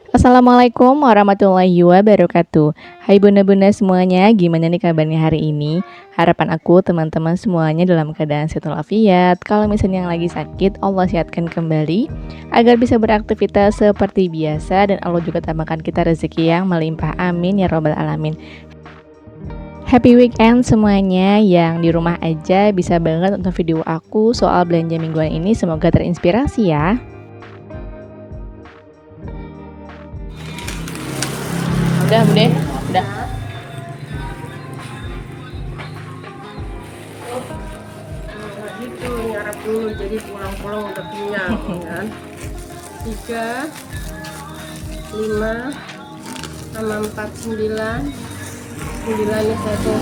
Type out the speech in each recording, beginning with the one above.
Assalamualaikum warahmatullahi wabarakatuh. Hai bunda-bunda semuanya, gimana nih kabarnya hari ini? Harapan aku teman-teman semuanya dalam keadaan sehat walafiat. Kalau misalnya yang lagi sakit, Allah sehatkan kembali agar bisa beraktivitas seperti biasa dan Allah juga tambahkan kita rezeki yang melimpah. Amin ya robbal alamin. Happy weekend semuanya yang di rumah aja bisa banget nonton video aku soal belanja mingguan ini. Semoga terinspirasi ya. Udah, Bude? Udah. Gitu nyarap dulu jadi pulang-pulang udah kenyang kan. 3 5 sama 4 9 9 nih saya tuh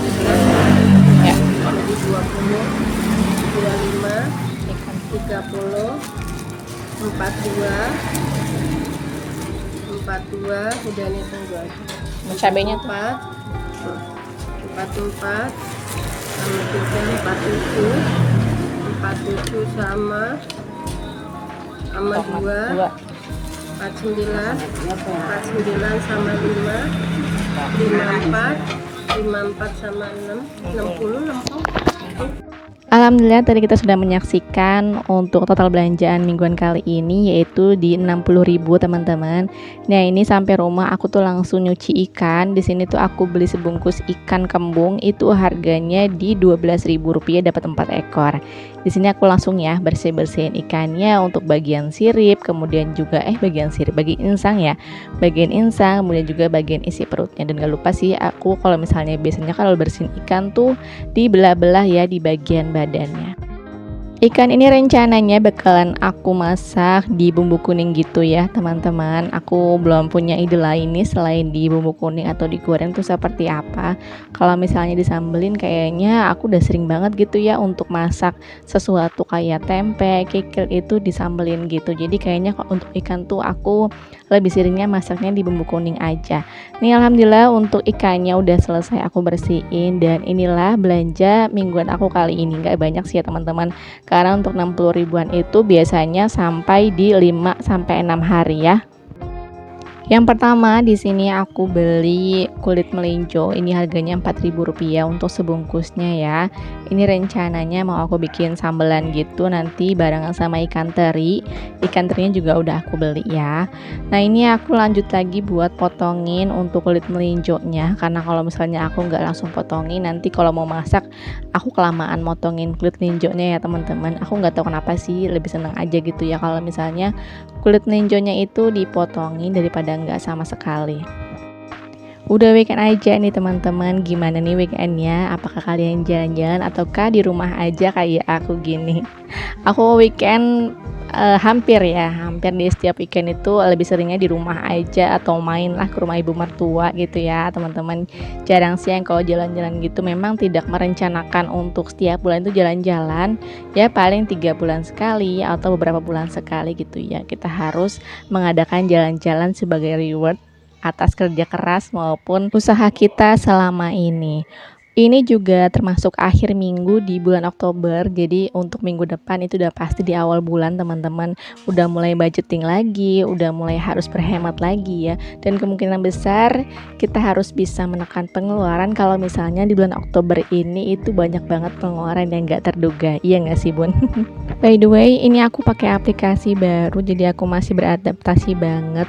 Ya. jadi 20 25 30 42 udah nih tunggu aja. Cabenya tuh 44 sama 3 47 sama 2 49 sama 5 54 sama 6 60 60. Alhamdulillah tadi kita sudah menyaksikan untuk total belanjaan mingguan kali ini yaitu di 60.000 teman-teman. Nah, ini sampai rumah aku tuh langsung nyuci ikan. Di sini tuh aku beli sebungkus ikan kembung itu harganya di Rp12.000 dapat 4 ekor. Di sini aku langsung ya bersih-bersihin ikannya untuk bagian sirip, kemudian juga bagian insang ya. Bagian insang, kemudian juga bagian isi perutnya. Dan gak lupa sih aku kalau misalnya biasanya kalau bersihin ikan tuh dibelah-belah ya di bagian badannya. Ikan ini rencananya bakalan aku masak di bumbu kuning gitu ya teman-teman. Aku belum punya ide lain nih selain di bumbu kuning atau digoreng tuh seperti apa. Kalau misalnya disambelin kayaknya aku udah sering banget gitu ya untuk masak sesuatu kayak tempe, kikil itu disambelin gitu. Jadi kayaknya untuk ikan tuh aku lebih seringnya masaknya di bumbu kuning aja. Nih alhamdulillah untuk ikannya udah selesai aku bersihin dan inilah belanja mingguan aku kali ini. Nggak banyak sih ya teman-teman. Karena untuk 60 ribuan itu biasanya sampai di 5 sampai 6 hari ya. Yang pertama di sini aku beli kulit melinjo. Ini harganya Rp4.000 untuk sebungkusnya ya. Ini rencananya mau aku bikin sambelan gitu nanti barengan sama ikan teri. Ikan terinya juga udah aku beli ya. Nah, ini aku lanjut lagi buat potongin untuk kulit melinjonya. Karena kalau misalnya aku nggak langsung potongin nanti kalau mau masak aku kelamaan motongin kulit melinjonya ya teman-teman. Aku nggak tahu kenapa sih lebih seneng aja gitu ya kalau misalnya kulit melinjonya itu dipotongin daripada nggak sama sekali. Udah weekend aja nih teman-teman, gimana nih weekendnya? Apakah kalian jalan-jalan ataukah di rumah aja kayak aku gini? Aku weekend hampir di setiap weekend itu lebih seringnya di rumah aja atau main lah ke rumah ibu mertua gitu ya teman-teman. Jarang sih yang kalau jalan-jalan gitu, memang tidak merencanakan untuk setiap bulan itu jalan-jalan ya, paling 3 bulan sekali atau beberapa bulan sekali gitu ya. Kita harus mengadakan jalan-jalan sebagai reward atas kerja keras maupun usaha kita selama ini. Ini juga termasuk akhir minggu di bulan Oktober, jadi untuk minggu depan itu udah pasti di awal bulan teman-teman udah mulai budgeting lagi, udah mulai harus berhemat lagi ya. Dan kemungkinan besar kita harus bisa menekan pengeluaran kalau misalnya di bulan Oktober ini itu banyak banget pengeluaran yang gak terduga. Iya gak sih bun? By the way, ini aku pakai aplikasi baru, jadi aku masih beradaptasi banget.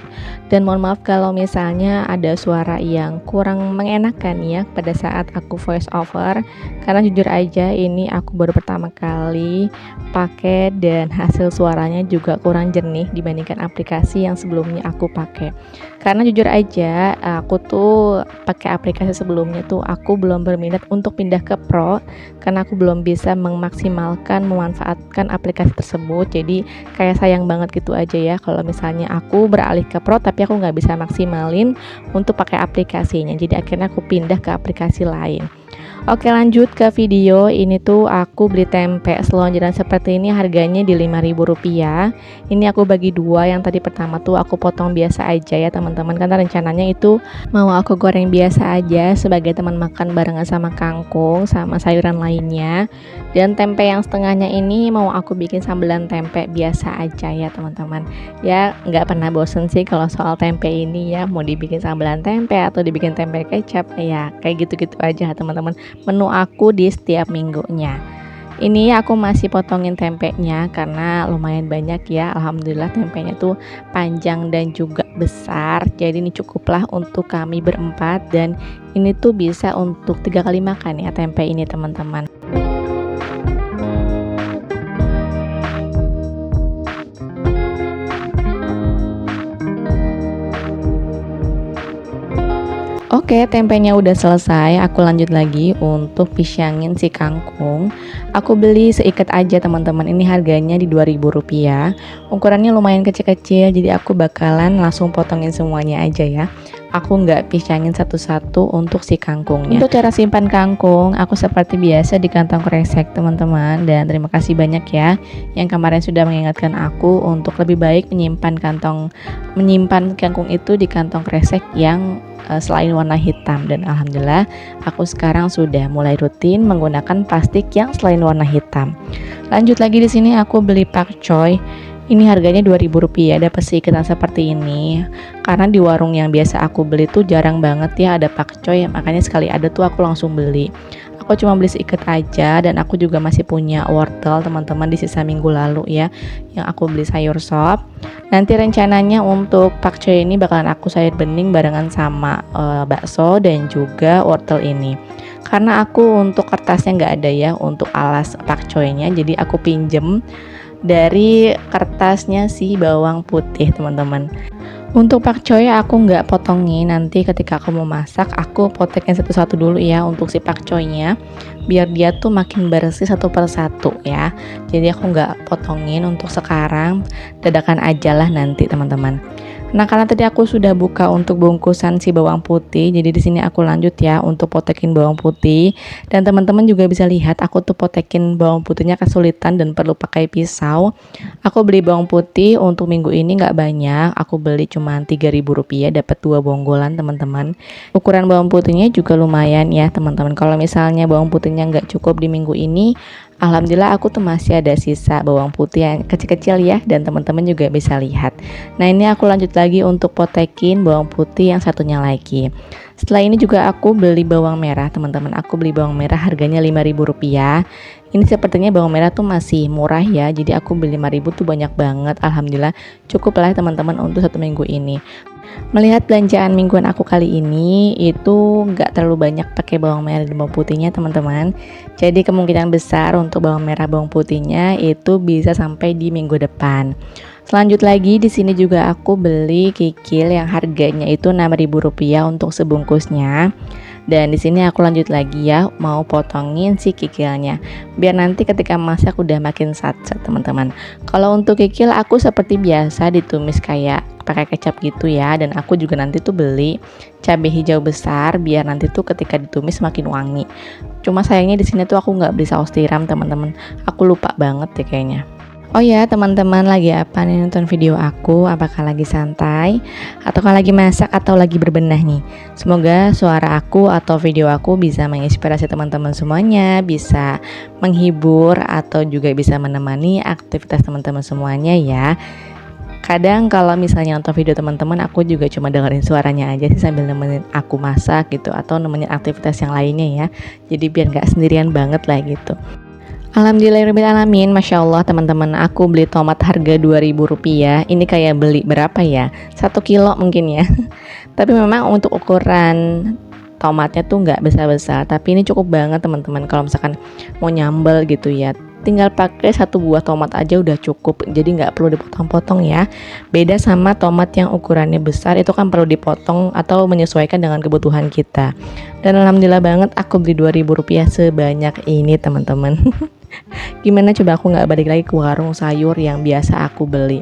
Dan mohon maaf kalau misalnya ada suara yang kurang mengenakan ya pada saat aku voice over, karena jujur aja ini aku baru pertama kali pakai dan hasil suaranya juga kurang jernih dibandingkan aplikasi yang sebelumnya aku pakai. Karena jujur aja aku tuh pakai aplikasi sebelumnya tuh aku belum berminat untuk pindah ke Pro karena aku belum bisa memaksimalkan memanfaatkan aplikasi tersebut. Jadi kayak sayang banget gitu aja ya kalau misalnya aku beralih ke Pro tapi aku nggak bisa maksimalin untuk pakai aplikasinya. Jadi akhirnya aku pindah ke aplikasi lain. Oke, lanjut ke video. Ini tuh aku beli tempe selonjoran seperti ini, harganya di Rp5.000. Ini aku bagi dua. Yang tadi pertama tuh aku potong biasa aja ya teman-teman, karena rencananya itu mau aku goreng biasa aja sebagai teman makan barengan sama kangkung sama sayuran lainnya. Dan tempe yang setengahnya ini mau aku bikin sambelan tempe biasa aja ya teman-teman. Ya nggak pernah bosen sih kalau soal tempe ini ya, mau dibikin sambelan tempe atau dibikin tempe kecap ya kayak gitu-gitu aja teman-teman, menu aku di setiap minggunya. Ini aku masih potongin tempenya karena lumayan banyak ya, alhamdulillah tempenya tuh panjang dan juga besar, jadi ini cukuplah untuk kami berempat dan ini tuh bisa untuk 3 kali makan ya tempe ini teman-teman. Oke, tempenya udah selesai, aku lanjut lagi untuk pisyangin si kangkung. Aku beli seikat aja teman-teman, ini harganya di Rp2.000. Ukurannya lumayan kecil-kecil, jadi aku bakalan langsung potongin semuanya aja ya. Aku nggak pisyangin satu-satu untuk si kangkungnya. Untuk cara simpan kangkung, aku seperti biasa di kantong kresek teman-teman. Dan terima kasih banyak ya yang kemarin sudah mengingatkan aku untuk lebih baik menyimpan kangkung itu di kantong kresek yang selain warna hitam. Dan alhamdulillah aku sekarang sudah mulai rutin menggunakan plastik yang selain warna hitam. Lanjut lagi di sini aku beli pakcoy. Ini harganya Rp2.000, dapat seikatan seperti ini. Karena di warung yang biasa aku beli tuh jarang banget ya ada pakcoy, makanya sekali ada tuh aku langsung beli. Aku cuma beli seikat aja dan aku juga masih punya wortel teman-teman di sisa minggu lalu ya, yang aku beli sayur sop. Nanti rencananya untuk pakcoy ini bakalan aku sayur bening barengan sama bakso dan juga wortel ini. Karena aku untuk kertasnya nggak ada ya untuk alas pakcoynya, jadi aku pinjem dari kertasnya si bawang putih teman-teman. Untuk pakcoy aku nggak potongin, nanti ketika aku mau masak aku potekin satu-satu dulu ya untuk si pakcoynya biar dia tuh makin bersih satu persatu ya. Jadi aku nggak potongin untuk sekarang, dadakan aja lah nanti teman-teman. Nah, karena tadi aku sudah buka untuk bungkusan si bawang putih, jadi di sini aku lanjut ya untuk potekin bawang putih. Dan teman-teman juga bisa lihat aku tuh potekin bawang putihnya kesulitan dan perlu pakai pisau. Aku beli bawang putih untuk minggu ini nggak banyak, aku beli cuma Rp3.000, dapat 2 bonggolan teman-teman. Ukuran bawang putihnya juga lumayan ya teman-teman. Kalau misalnya bawang putihnya nggak cukup di minggu ini, alhamdulillah aku tuh masih ada sisa bawang putih yang kecil-kecil ya, dan teman-teman juga bisa lihat. Nah, ini aku lanjut lagi untuk potekin bawang putih yang satunya lagi. Setelah ini juga aku beli bawang merah teman-teman. Aku beli bawang merah harganya Rp5.000. Ini sepertinya bawang merah tuh masih murah ya, jadi aku beli 5.000 tuh banyak banget. Alhamdulillah cukup lah teman-teman untuk 1 minggu ini. Melihat belanjaan mingguan aku kali ini itu nggak terlalu banyak pakai bawang merah dan bawang putihnya teman-teman. Jadi kemungkinan besar untuk bawang merah bawang putihnya itu bisa sampai di minggu depan. Selanjut lagi di sini juga aku beli kikil yang harganya itu Rp6.000 untuk sebungkusnya. Dan di sini aku lanjut lagi ya, mau potongin si kikilnya biar nanti ketika masak udah makin sat-sat teman-teman. Kalau untuk kikil aku seperti biasa ditumis kayak pakai kecap gitu ya, dan aku juga nanti tuh beli cabai hijau besar biar nanti tuh ketika ditumis makin wangi. Cuma sayangnya di sini tuh aku nggak beli saus tiram teman-teman, aku lupa banget deh kayaknya. Oh ya teman-teman, lagi apa nih nonton video aku? Apakah lagi santai? Ataukah lagi masak atau lagi berbenah nih? Semoga suara aku atau video aku bisa menginspirasi teman-teman semuanya, bisa menghibur atau juga bisa menemani aktivitas teman-teman semuanya ya. Kadang kalau misalnya nonton video teman-teman, aku juga cuma dengerin suaranya aja sih sambil nemenin aku masak gitu, atau nemenin aktivitas yang lainnya ya. Jadi biar gak sendirian banget lah gitu. Alhamdulillahirrahmanirrahim, Masya Allah teman-teman, aku beli tomat harga Rp2.000. Ini kayak beli berapa ya? 1 kilo mungkin ya. Tapi memang untuk ukuran tomatnya tuh nggak besar-besar, tapi ini cukup banget teman-teman. Kalau misalkan mau nyambel gitu ya, tinggal pakai 1 buah tomat aja udah cukup, jadi nggak perlu dipotong-potong ya. Beda sama tomat yang ukurannya besar, itu kan perlu dipotong atau menyesuaikan dengan kebutuhan kita. Dan alhamdulillah banget aku beli Rp2.000 sebanyak ini teman-teman. Gimana coba aku nggak balik lagi ke warung sayur yang biasa aku beli.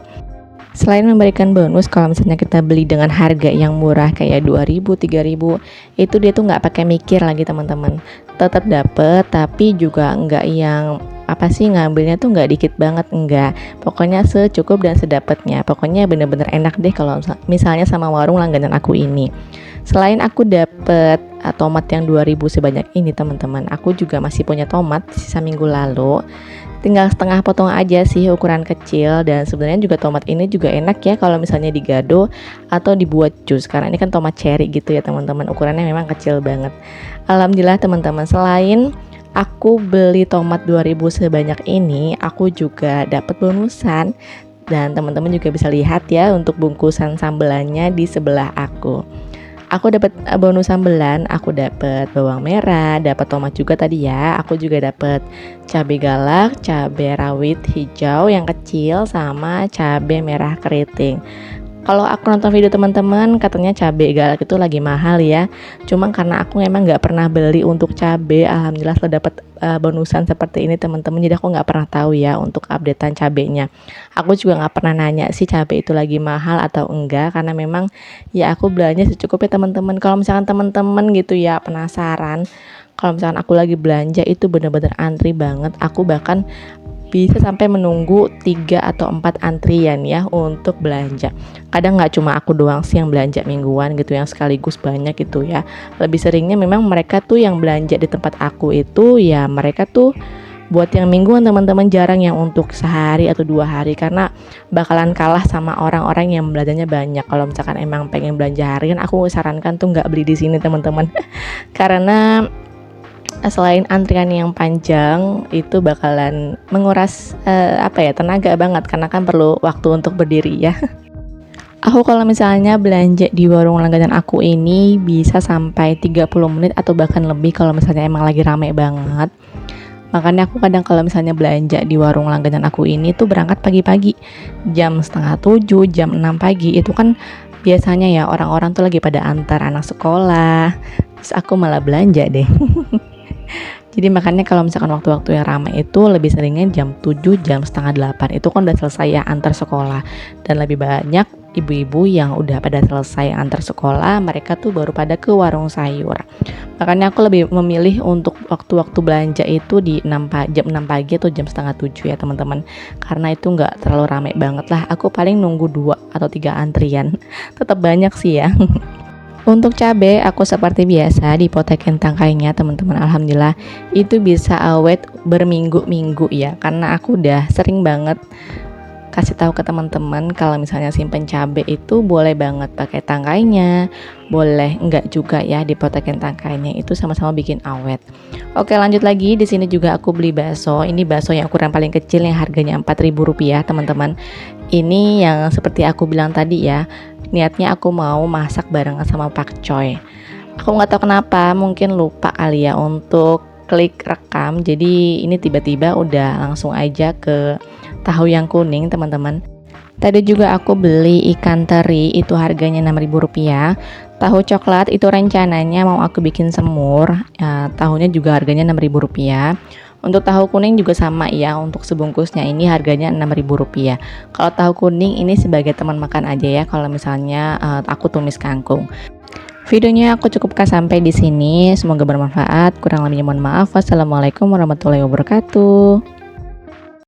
Selain memberikan bonus, kalau misalnya kita beli dengan harga yang murah kayak 2.000, 3.000, itu dia tuh nggak pakai mikir lagi teman-teman. Tetap dapet, tapi juga nggak yang apa sih, ngambilnya tuh nggak dikit banget, enggak. Pokoknya secukup dan sedapatnya. Pokoknya bener-bener enak deh kalau misalnya sama warung langganan aku ini. Selain aku dapet tomat yang 2.000 sebanyak ini teman-teman, aku juga masih punya tomat sisa minggu lalu. Tinggal setengah potong aja sih, ukuran kecil. Dan sebenarnya juga tomat ini juga enak ya kalau misalnya digado atau dibuat jus, karena ini kan tomat cherry gitu ya teman-teman, ukurannya memang kecil banget. Alhamdulillah teman-teman, selain aku beli tomat 2.000 sebanyak ini, aku juga dapat bonusan. Dan teman-teman juga bisa lihat ya untuk bungkusan sambelannya di sebelah aku. Aku dapat bonus sambelan, aku dapat bawang merah, dapat tomat juga tadi ya. Aku juga dapat cabai galak, cabai rawit hijau yang kecil, sama cabai merah keriting. Kalau aku nonton video teman-teman, katanya cabai galak itu lagi mahal ya. Cuma karena aku emang nggak pernah beli untuk cabai, alhamdulillah setelah dapat bonusan seperti ini teman-teman. Jadi aku nggak pernah tahu ya untuk updatean cabainya. Aku juga nggak pernah nanya sih cabai itu lagi mahal atau enggak, karena memang ya aku belanja secukupnya teman-teman. Kalau misalkan teman-teman gitu ya penasaran, kalau misalkan aku lagi belanja itu bener-bener antri banget. Aku bahkan bisa sampai menunggu 3 atau 4 antrian ya untuk belanja. Kadang nggak cuma aku doang sih yang belanja mingguan gitu, yang sekaligus banyak gitu ya. Lebih seringnya memang mereka tuh yang belanja di tempat aku itu ya, mereka tuh buat yang mingguan teman-teman, jarang yang untuk sehari atau 2 hari, karena bakalan kalah sama orang-orang yang belanjanya banyak. Kalau misalkan emang pengen belanja harian, aku sarankan tuh nggak beli di sini teman-teman. Karena selain antrian yang panjang itu bakalan menguras tenaga banget, karena kan perlu waktu untuk berdiri ya. Aku kalau misalnya belanja di warung langganan aku ini bisa sampai 30 menit atau bahkan lebih kalau misalnya emang lagi rame banget. Makanya aku kadang kalau misalnya belanja di warung langganan aku ini tuh berangkat pagi-pagi, jam setengah 7, jam 6 pagi. Itu kan biasanya ya orang-orang tuh lagi pada antar anak sekolah. Terus aku malah belanja deh. Jadi makanya kalau misalkan waktu-waktu yang ramai itu lebih seringnya jam 7, jam setengah 8. Itu kan udah selesai ya antar sekolah. Dan lebih banyak ibu-ibu yang udah pada selesai antar sekolah, mereka tuh baru pada ke warung sayur. Makanya aku lebih memilih untuk waktu-waktu belanja itu di jam 6 pagi atau jam setengah 7 ya teman-teman. Karena itu nggak terlalu ramai banget lah. Aku paling nunggu 2 atau 3 antrian. Tetap banyak sih ya. Untuk cabai aku seperti biasa dipotekin tangkainya teman-teman. Alhamdulillah itu bisa awet berminggu-minggu ya, karena aku udah sering banget kasih tahu ke teman-teman kalau misalnya simpen cabai itu boleh banget pakai tangkainya, boleh enggak juga ya dipotekin tangkainya, itu sama-sama bikin awet. Oke, lanjut lagi. Di sini juga aku beli bakso. Ini bakso yang ukuran paling kecil yang harganya Rp4.000 teman-teman. Ini yang seperti aku bilang tadi ya, niatnya aku mau masak barengan sama Pak Coy. Aku nggak tahu kenapa, mungkin lupa kali ya untuk klik rekam. Jadi ini tiba-tiba udah langsung aja ke tahu yang kuning teman-teman. Tadi juga aku beli ikan teri, itu harganya Rp6.000. Tahu coklat itu rencananya mau aku bikin semur, tahunya juga harganya Rp6.000. Untuk tahu kuning juga sama ya, untuk sebungkusnya ini harganya Rp6.000. Kalau tahu kuning ini sebagai teman makan aja ya, kalau misalnya aku tumis kangkung. Videonya aku cukupkan sampai di sini, semoga bermanfaat. Kurang lebihnya mohon maaf. Wassalamualaikum warahmatullahi wabarakatuh.